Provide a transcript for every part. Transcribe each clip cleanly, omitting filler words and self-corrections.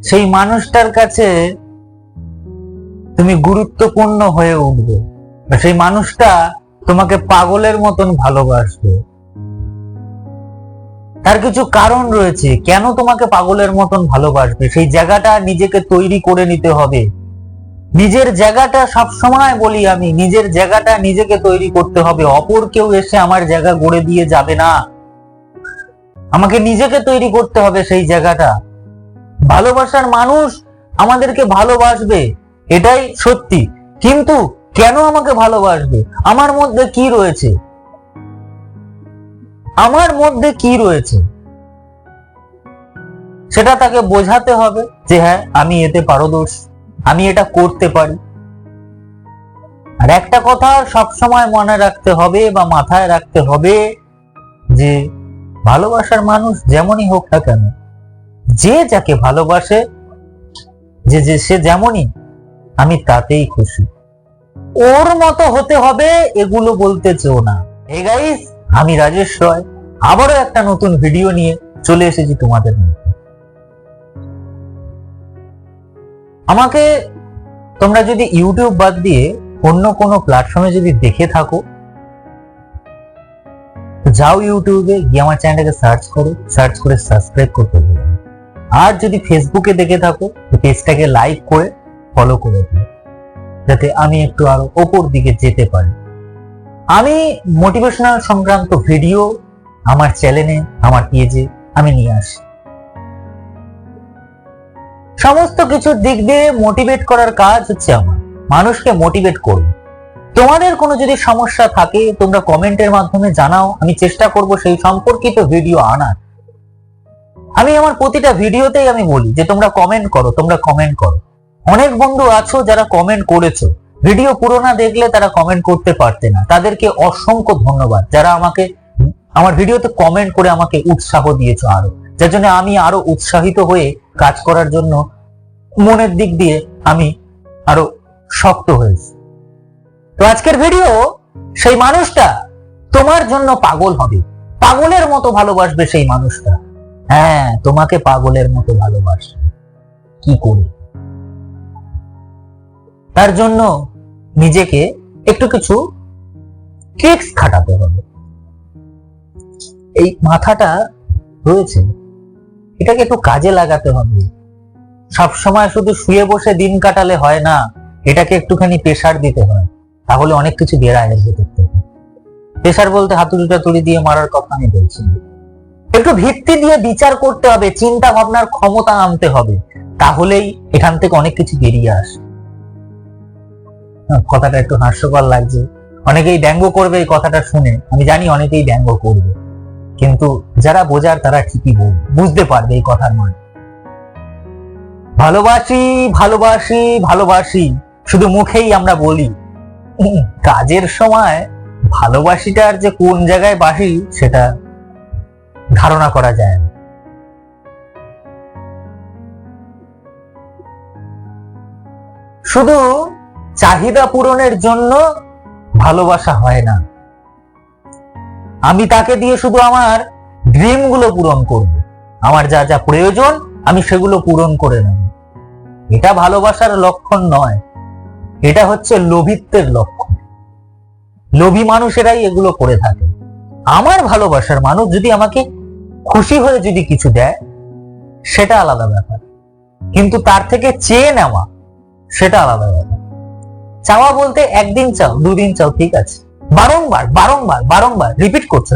সেই মানুষটার কাছে তুমি গুরুত্বপূর্ণ হয়ে উঠবে, সেই মানুষটা তোমাকে পাগলের মতন ভালোবাসবে। তার কিছু কারণ রয়েছে কেন তোমাকে পাগলের মতন ভালোবাসবে। সেই জায়গাটা নিজেকে তৈরি করে নিতে হবে। নিজের জায়গাটা সবসময় বলি আমি, নিজের জায়গাটা নিজেকে তৈরি করতে হবে। অপর কেউ এসে আমার জায়গা গড়ে দিয়ে যাবে না, আমাকে নিজেকে তৈরি করতে হবে সেই জায়গাটা। ভালোবাসার মানুষ আমাদেরকে ভালোবাসবে, এটাই সত্যি। কিন্তু কেন আমাকে ভালোবাসবে? আমার মধ্যে কি রয়েছে, আমার মধ্যে কি রয়েছে সেটা তাকে বোঝাতে হবে যে হ্যাঁ আমি এতে পারদর্শী, আমি এটা করতে পারি। আর একটা কথা সবসময় মনে রাখতে হবে বা মাথায় রাখতে হবে যে ভালোবাসার মানুষ যেমনই হোক না কেন, যে যাকে ভালোবাসে, যে যে সে যেমনই, আমি তাতেই খুশি। ওর মতো হতে হবে এগুলো বলতে চেও না। হে গাইস, আমি রাজেশ রয় আবারও একটা নতুন ভিডিও নিয়ে চলে এসেছি তোমাদের মধ্যে। আমাকে তোমরা যদি ইউটিউব বাদ দিয়ে অন্য কোনো প্ল্যাটফর্মে যদি দেখে থাকো, যাও ইউটিউবে গিয়ে আমার চ্যানেলটাকে সার্চ করো, সার্চ করে সাবস্ক্রাইব করতে ভুলো না। আর যদি ফেসবুকে দেখে থাকো পেজটাকে লাইক করে ফলো করে দিও, যাতে আমি একটু আরো ওপর দিকে যেতে পারি। আমি মোটিভেশনাল সংক্রান্ত ভিডিও আমার চ্যানেলে, আমার পেজে আমি নিয়ে আসি। সমস্ত কিছুর দিক দিয়ে মোটিভেট করার কাজ হচ্ছে আমার, মানুষকে মোটিভেট করব। তোমাদের কোনো যদি সমস্যা থাকে তোমরা কমেন্টের মাধ্যমে জানাও, আমি চেষ্টা করব সেই সম্পর্কিত ভিডিও আনার। আমি আমার প্রতিটা ভিডিওতেই আমি বলি যে তোমরা কমেন্ট করো, তোমরা কমেন্ট করো। অনেক বন্ধু আছো যারা কমেন্ট করেছো, ভিডিও পুরো না দেখলে তারা কমেন্ট করতে পারতে না, তাদেরকে অসংখ্য ধন্যবাদ যারা আমাকে আমার ভিডিওতে কমেন্ট করে আমাকে উৎসাহ দিয়েছো আরো, যার জন্য আমি আরো উৎসাহিত হয়ে কাজ করার জন্য মনের দিক দিয়ে আমি আরো শক্ত হয়েছি। তো আজকের ভিডিও সেই মানুষটা তোমার জন্য পাগল হবে, পাগলের মতো ভালোবাসবে সেই মানুষটা। হ্যাঁ, তোমাকে পাগলের মতো ভালোবাসবে। কি করে? তার জন্য নিজেকে একটু কিছু ট্রিক্স খাটাতে হবে। এই মাথাটা রয়েছে, এটাকে একটু কাজে লাগাতে হবে। সবসময় শুধু শুয়ে বসে দিন কাটালে হয় না, এটাকে একটুখানি প্রেসার দিতে হয়, তাহলে অনেক কিছু বেড়ায় ভেতর থেকে। প্রেসার বলতে হাতুড়িটা তুলি দিয়ে মারার কথা আমি বলছি, একটু ভিত্তি দিয়ে বিচার করতে হবে, চিন্তা ভাবনার ক্ষমতা আনতে হবে, তাহলেই এখান থেকে অনেক কিছু বেরিয়ে আসে। কথাটা একটু হাস্যকর লাগছে, অনেকেই ব্যঙ্গ করবে এই কথাটা শুনে, আমি জানি অনেকেই ব্যঙ্গ করবে, কিন্তু যারা বোঝার তারা ঠিকই বুঝতে পারবে এই কথার মানে। ভালোবাসি ভালোবাসি ভালোবাসি শুধু মুখেই আমরা বলি, কাজের সময় ভালোবাসিটার যে কোন জায়গায় বাসি সেটা ধারণা করা যায় না। শুধু চাহিদা পূরণের জন্য ভালোবাসা হয় না। আমি তাকে দিয়ে শুধু আমার ড্রিম গুলো পূরণ করব, আমার যা যা প্রয়োজন আমি সেগুলো পূরণ করে নেব, এটা ভালোবাসার লক্ষণ নয়, এটা হচ্ছে লোভিত্বের লক্ষণ। লোভী মানুষেরাই এগুলো করে থাকে। আমার ভালোবাসার মানুষ যদি আমাকে খুশি হয়ে যদি কিছু দেয় সেটা আলাদা ব্যাপার, কিন্তু তার থেকে চেয়ে নেওয়া সেটা আলাদা ব্যাপার। চাওয়া বলতে একদিন চাও, দুদিন চাও, ঠিক আছে, বারংবার বারংবার বারংবার রিপিট করছো,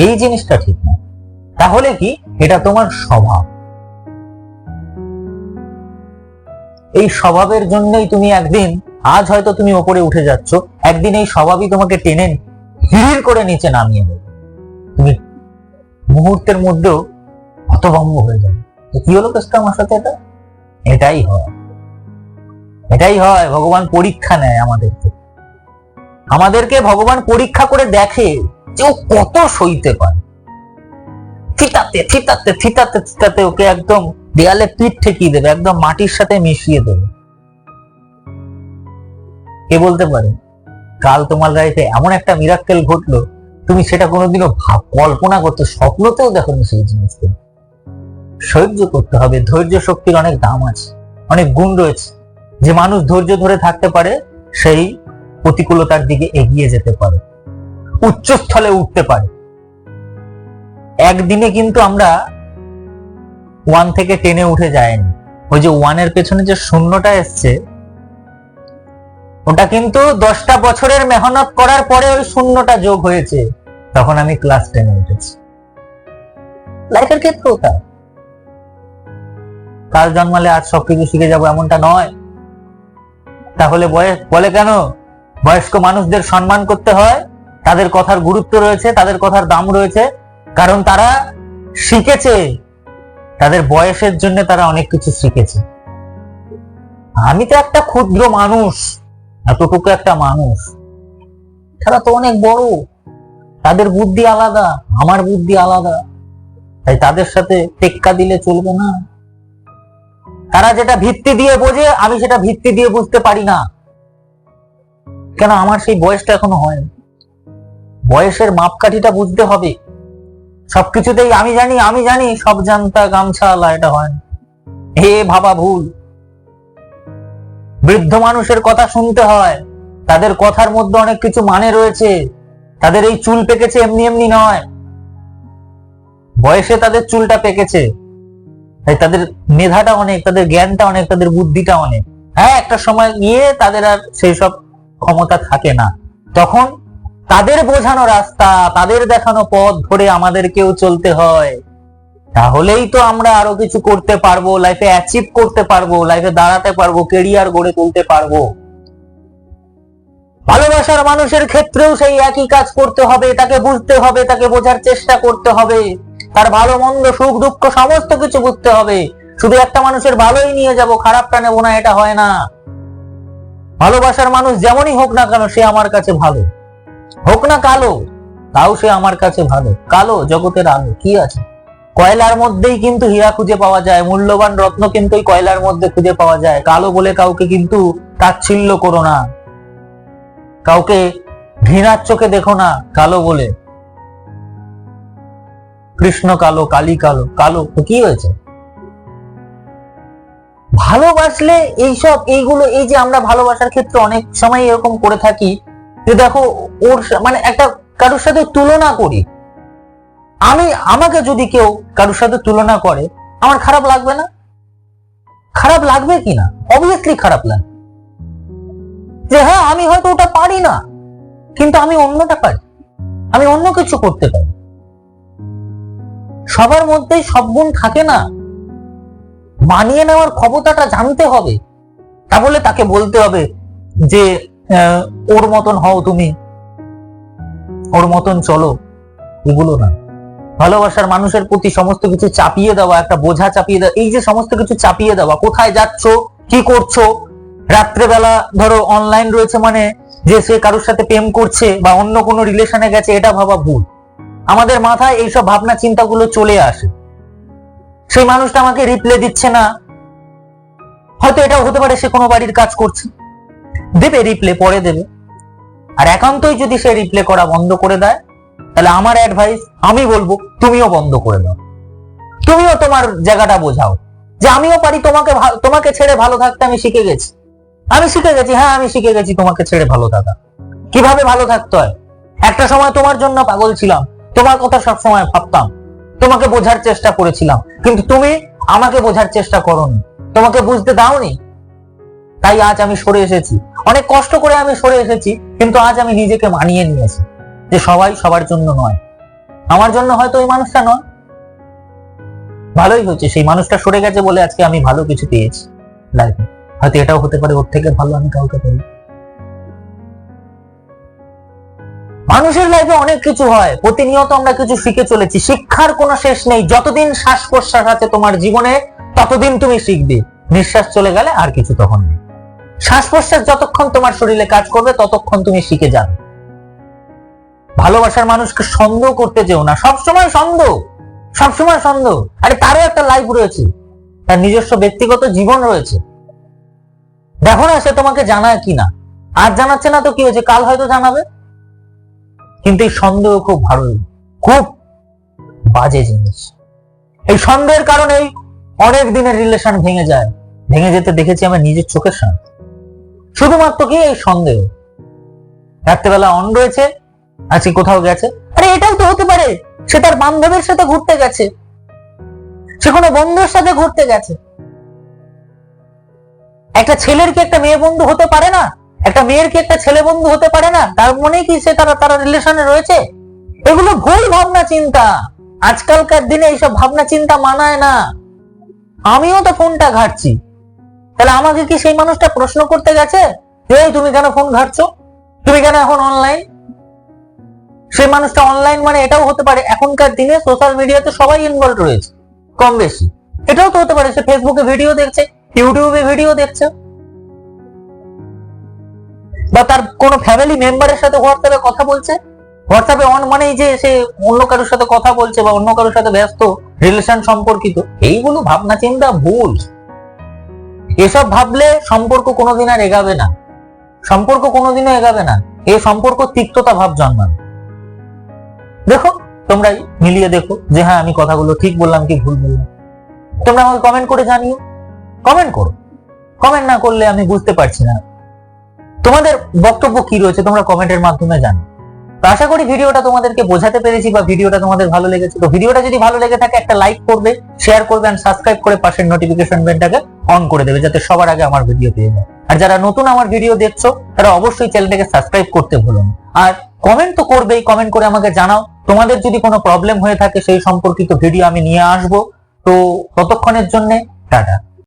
এই জিনিসটা ঠিক না। তাহলে কি এটা তোমার স্বভাব, এই স্বভাবের জন্যই তুমি একদিন, আজ হয়তো তুমি ওপরে উঠে যাচ্ছ, একদিন এই স্বভাবই তোমাকে টেনে হিড় করে নিচে নামিয়ে দেবে। তুমি মুহূর্তের মধ্যেও হতভম্ব হয়ে যাবে, কি হলো কেসটা আমার সাথে। এটাই হয়। ভগবান পরীক্ষা নেয় আমাদেরকে ভগবান পরীক্ষা করে দেখে যে ও কত সইতে পারে। থিতাতে ওকে একদম দেয়ালে পিঠ ঠেকিয়ে দেবে, একদম মাটির সাথে মিশিয়ে দেবে। কে বলতে পারে কাল তোমার লাইফে এমন একটা মিরাক্কেল ঘটলো, তুমি সেটা কোনোদিনও কল্পনা করতে, স্বপ্নতেও দেখোনি সেই জিনিসটা। সহ্য করতে হবে। ধৈর্য শক্তির অনেক দাম আছে, অনেক গুণ রয়েছে। যে মানুষ ধৈর্য ধরে থাকতে পারে সেই প্রতিকূলতার দিকে এগিয়ে যেতে পারে, উচ্চস্থলে উঠতে পারে। একদিনে কিন্তু আমরা 1 থেকে 10-এ উঠে যায়নি। ওই যে 1-এর পেছনে যে শূন্যটা এসছে, ওটা কিন্তু 10টা বছরের মেহনত করার পরে ওই শূন্যটা যোগ হয়েছে, তখন আমি ক্লাস 10-এ উঠেছি। লাইফের ক্ষেত্রেও তাই। কাল জন্মালে আজ সবকিছু শিখে যাবো এমনটা নয়। তাহলে বলে কেন বয়স্ক মানুষদের সম্মান করতে হয়? তাদের কথার গুরুত্ব রয়েছে, তাদের কথার দাম রয়েছে, কারণ তারা শিখেছে, তাদের বয়সের জন্য তারা অনেক কিছু শিখেছে। আমি তো একটা ক্ষুদ্র মানুষ, এতটুকু একটা মানুষ, তারা তো অনেক বড়, তাদের বুদ্ধি আলাদা, আমার বুদ্ধি আলাদা, তাই তাদের সাথে টেক্কা দিলে চলবে না। তারা যেটা ভিত্তি দিয়ে বোঝে, আমি সেটা ভিত্তি দিয়ে বুঝতে পারি না, কেন আমার সেই বয়সটা এখনো হয়নি। বয়সের মাপকাঠিটা বুঝতে হবে। সবকিছুতেই আমি জানি সব জানতা গামছা আলা, এটা হয় না, হে ভাবা ভুল। বৃদ্ধ মানুষের কথা শুনতে হয়, তাদের কথার মধ্যে অনেক কিছু মানে রয়েছে। তাদের এই চুল পেকেছে এমনি এমনি নয়, বয়সে তাদের চুলটা পেকেছে, তাই তাদের মেধাটা অনেক, তাদের জ্ঞানটা অনেক, তাদের বুদ্ধিটা অনেক। হ্যাঁ, একটা সময় গিয়ে তাদের আর সেই সব ক্ষমতা থাকে না, তখন তাদের বোঝানো রাস্তা, তাদের দেখানো পথ ধরে আমাদেরকেও চলতে হয়। তাহলেই তো আমরা আরো কিছু করতে পারবো, লাইফে অ্যাচিভ করতে পারবো, লাইফে দাঁড়াতে পারবো, কেরিয়ার গড়ে তুলতে পারবো। ভালোবাসার মানুষের ক্ষেত্রেও সেই একই কাজ করতে হবে, তাকে বুঝতে হবে, তাকে বোঝার চেষ্টা করতে হবে, তার ভালো মন্দ সুখ দুঃখ সমস্ত কিছু বুঝতে হবে। শুধু একটা মানুষের ভালোই নিয়ে যাব, খারাপটা নেব না, এটা হয় না। ভালোবাসার মানুষ যেমনই হোক না কেন, সে আমার কাছে ভালো, হোক না কালো, তাও সে আমার কাছে ভালো। কালো জগতের আলো, কি আছে? কয়লার মধ্যেই কিন্তু হীরা খুঁজে পাওয়া যায়, মূল্যবান রত্ন কিন্তু ওই কয়লার মধ্যে খুঁজে পাওয়া যায়। কালো বলে কাউকে কিন্তু তাচ্ছিল্য করো না, কাউকে ঘৃণার চোখে দেখো না কালো বলে। কৃষ্ণ কালো, কালী কালো, কালো তো কি হয়েছে? ভালোবাসলে এইগুলো, এই যে আমরা ভালোবাসার ক্ষেত্রে অনেক সময় এরকম করে থাকি যে দেখো ওর মানে একটা কারোর সাথে তুলনা করি। আমাকে যদি কেউ কারোর সাথে তুলনা করে, আমার খারাপ লাগবে না? খারাপ লাগবে কিনা? অবভিয়াসলি খারাপ লাগবে, যে হ্যাঁ আমি হয়তো ওটা পারি না, কিন্তু আমি অন্যটা পারি, আমি অন্য কিছু করতে পারি। সবার মধ্যেই সব গুণ থাকে না, মানিয়ে নেওয়ার ক্ষমতাটা জানতে হবে। তাহলে তাকে বলতে হবে যে ওর মতন হও তুমি, ওর মতন চলো, এগুলো না। ভালোবাসার মানুষের প্রতি সমস্ত কিছু চাপিয়ে দেওয়া, একটা বোঝা চাপিয়ে দেওয়া, এই যে সমস্ত কিছু চাপিয়ে দেওয়া, কোথায় যাচ্ছ, কি করছো, রাত্রেবেলা ধরো অনলাইন রয়েছে মানে যে সে কারোর সাথে প্রেম করছে বা অন্য কোনো রিলেশনে গেছে, এটা ভাবা ভুল। আমাদের মাথায় এইসব ভাবনা চিন্তাগুলো চলে আসে। সেই মানুষটা আমাকে রিপ্লাই দিচ্ছে না, হয়তো এটাও হতে পারে সে কোনো বাড়ির কাজ করছে, দেবে রিপ্লাই, পরে দেবে। আর একান্তই যদি সে রিপ্লাই করা বন্ধ করে দেয়, তাহলে আমার অ্যাডভাইস, আমি বলবো তুমিও বন্ধ করে দাও। তুমিও তোমার জায়গাটা বোঝাও যে আমিও পারি, তোমাকে ছেড়ে ভালো থাকতে আমি শিখে গেছি। হ্যাঁ আমি শিখে গেছি তোমাকে ছেড়ে ভালো থাকা, কিভাবে ভালো থাকতে হয়। একটা সময় তোমার জন্য পাগল ছিলাম, তোমার কথা সবসময় ভাবতাম, তোমাকে বোঝার চেষ্টা করেছিলাম, কিন্তু তুমি আমাকে বোঝার চেষ্টা করোনি, তোমাকে বুঝতে দাওনি। তাই আজ আমি সরে এসেছি, অনেক কষ্ট করে আমি সরে এসেছি, কিন্তু আজ আমি নিজেকে মানিয়ে নিয়েছি যে সবাই সবার জন্য নয়, আমার জন্য হয়তো ওই মানুষটা নয়। ভালোই হচ্ছে, সেই মানুষটা সরে গেছে বলে আজকে আমি ভালো কিছু পেয়েছি লাইফে। হয়তো এটাও হতে পারে ওর থেকে ভালো আমি কাউকে পাই। মানুষের লাইফে অনেক কিছু হয়, প্রতিনিয়ত আমরা কিছু শিখে চলেছি, শিক্ষার কোনো শেষ নেই। যতদিন শ্বাস প্রশ্বাস আছে তোমার জীবনে, ততদিন তুমি শিখবে। নিঃশ্বাস চলে গেলে আর কিছু তখন নেই। শ্বাস প্রশ্বাস যতক্ষণ তোমার শরীরে কাজ করবে, ততক্ষণ তুমি শিখে যাবে। ভালোবাসার মানুষকে সন্দেহ করতে যেও না, সবসময় সন্দেহ। আরে তারও একটা লাইফ রয়েছে, তার নিজস্ব ব্যক্তিগত জীবন রয়েছে। দেখো না সে তোমাকে জানায় কিনা, আজ জানাচ্ছে না তো কি হয়েছে, কাল হয়তো জানাবে। কিন্তু এই সন্দেহ খুব ভালো, খুব বাজে জিনিস। এই সন্দেহের কারণেই অনেক দিনের রিলেশন ভেঙে যায়, ভেঙে যেতে দেখেছি আমার নিজের চোখের সামনে। শুধুমাত্র কি এই সন্দেহ। রাত্রেবেলা অন রয়েছে, আজকে কোথাও গেছে, আরে এটাও তো হতে পারে সে তার বান্ধবীর সাথে ঘুরতে গেছে, সে কোনো বন্ধুর সাথে ঘুরতে গেছে। একটা ছেলের কি একটা মেয়ে বন্ধু হতে পারে না? একটা মেয়ের কি একটা ছেলে বন্ধু হতে পারে না? তার মনে কি সে তারা রিলেশনে রয়েছে? এগুলো ভুল ভাবনা চিন্তা। আজকালকার দিনে এইসব ভাবনা চিন্তা মানায় না। আমিও তো ফোনটা ঘাটছি, তাহলে আমাকে কি সেই মানুষটা প্রশ্ন করতে গেছে, এই তুমি কেন ফোন ঘাটছো, তুমি কেন এখন অনলাইন? সেই মানুষটা অনলাইন মানে এটাও হতে পারে এখনকার দিনে সোশ্যাল মিডিয়াতে সবাই ইনভলভ রয়েছে কম বেশি। এটাও তো হতে পারে সে ফেসবুকে ভিডিও দেখছে, ইউটিউবে ভিডিও দেখছে, বা তার কোনো ফ্যামিলি মেম্বারের সাথে হোয়াটসঅ্যাপে কথা বলছে। হোয়াটসঅ্যাপে অন মানেই যে সে অন্য কারোর সাথে কথা বলছে বা অন্য কারোর সাথে ব্যস্ত, রিলেশন সম্পর্কিত। এইগুলো ভাবনা চিন্তা ভুল। এসব ভাবলে সম্পর্ক কোনোদিন আর এগাবে না, সম্পর্ক কোনোদিনও এগাবে না। এই সম্পর্ক তিক্ততা ভাব জন্মাবে। দেখো, তোমরা মিলিয়ে দেখো যে হ্যাঁ আমি কথাগুলো ঠিক বললাম কি ভুল বললাম। তোমরা আমাকে কমেন্ট করে জানিও, কমেন্ট করো। কমেন্ট না করলে আমি বুঝতে পারছি না তোমাদের বক্তব্য কি রয়েছে, তোমরা কমেন্টের মাধ্যমে জানো। তো আশা করি ভিডিওটা তোমাদেরকে বোঝাতে পেরেছি বা ভিডিওটা তোমাদের ভালো লেগেছে। তো ভিডিওটা যদি ভালো লেগে থাকে একটা লাইক করবে, শেয়ার করবে আর সাবস্ক্রাইব করে পাশের নোটিফিকেশন বেলটাকে অন করে দেবে, যাতে সবার আগে আমার ভিডিও পেয়ে যায়। আর যারা নতুন আমার ভিডিও দেখছো তারা অবশ্যই চ্যানেলটাকে সাবস্ক্রাইব করতে ভুলো না। আর কমেন্ট তো করবেই, কমেন্ট করে আমাকে জানাও তোমাদের যদি কোনো প্রবলেম হয়ে থাকে সেই সম্পর্কিত ভিডিও আমি নিয়ে আসবো। তো ততক্ষণের জন্য টাটা।